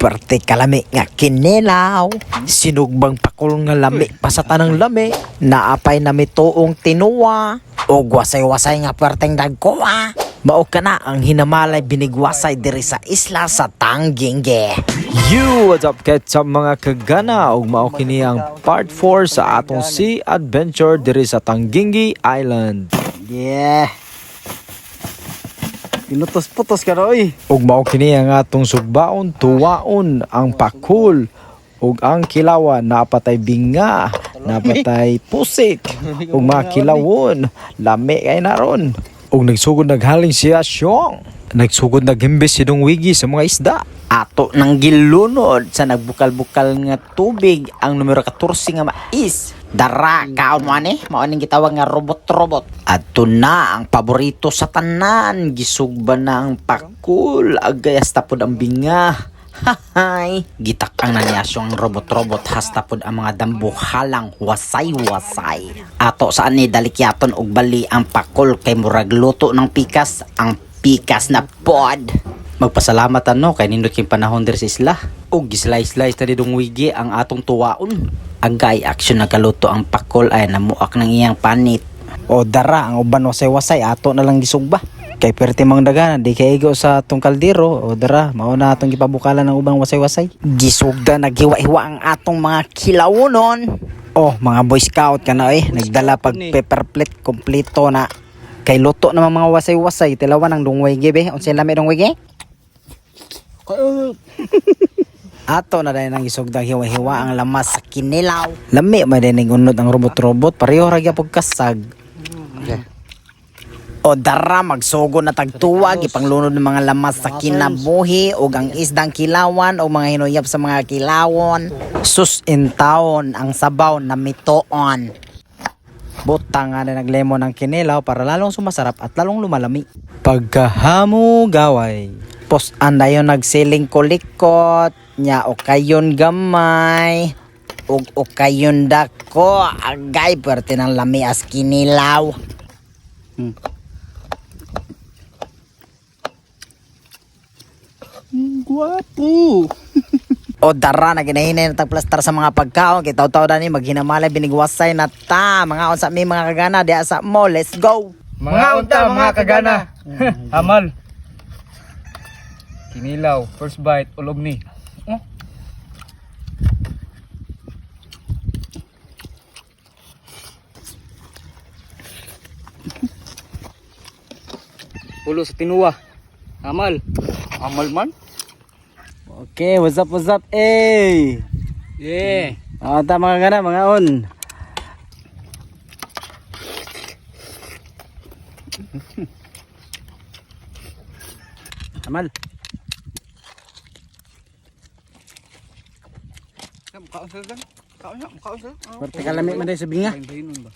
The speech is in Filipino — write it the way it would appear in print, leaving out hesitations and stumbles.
Perte kalami nga kinilaw. Sinugbang pakul nga lami pasata ng lami. Naapay na mituong tinuwa. O wasay-wasay nga perteng dagkoa. Mao ka na ang hinamalay binigwasay diri sa isla sa Tanginge. You, what's up sa mga kagana? Ug mao kini ang part 4 sa atong sea adventure diri sa Tanginge Island. Yeah. Pinutos-putos ka na oy. Ug mao kini ang atong sugbaon, tuwaon, ang pakul ug ang kilawan. Napatay binga, napatay pusik ug mga kilawon. Lami kay naron. Ug nagsugod naghaling siya siyong. Nagsugod naghimbis si Dong Wigi sa mga isda. Ato nang gilunod sa nagbukal-bukal nga tubig ang numero 14 nga mais. Dara kaon mo ani, mao ning gitawag nga robot-robot. Adto na ang paborito sa tanan, gisugba na ang pakul, agayas tapod ang binga. Hahay, gitakang na niya ang robot-robot hasta pod ang mga dambuhalang wasay-wasay. Ato saan ni dalikyaton og bali ang pakul kay murag luto ng pikas, ang pikas na pod. Magpasalamat ano kay nindot king panahon diri sa isla. Og gislice-slice na didong wigi ang atong tuwaon. Agay action nagaluto ang pakol ay namuak ng iyang panit. O dara ang uban wasay-wasay ato na lang gisugba. Kay perte mang dagana di kay igo sa atong kaldero. O dara mao na atong gipabukalan ng ubang wasay-wasay. Gisugda naghiwa-hiwa ang atong mga kilawonon. Oh, mga boy scout ka na nagdala pag paper plate kompleto na. Kay luto naman mga wasay-wasay tilawan ang dungway gibe. Unsay lami dungway gi? Ato na dahil nang isugdang hiwa-hiwa ang lamas sa kinilaw. Lami may dining unod ang robot-robot pareho ra gyapon kasag. O dara magsugo na tagtuwag ipanglunod ng mga lamas sa kinabuhi ug ang isdang kilawan o mga hinuyap sa mga kilawon. Sus in town ang sabaw na mitoon. Butang nga na naglemon ang kinilaw para lalong sumasarap at lalong lumalami. Pagkahamo gaway. Pos andayon nagsiling kulikot nya o kayon gamay ug o kayon dako agay perte ng lami as kinilaw. Guwapo. O dara na ginahinay na tagplastar sa mga pagkaon kay taw-taw dani maghinamala binigwasay na ta mga unsa mi mga kagana diha sa mo. Let's go. Mga unta, mga kagana. Hamal. Kinilaw, first bite, ulog ni. Oh. Ulo sa tinuwa. Hamal. Hamal man. Okay, what's up? Eh. Yeah. Ta mga gana, mga on. Amal. Kaon sa dan. Kaon sa. Perte kalami man dai sa binga. Bahinon ba?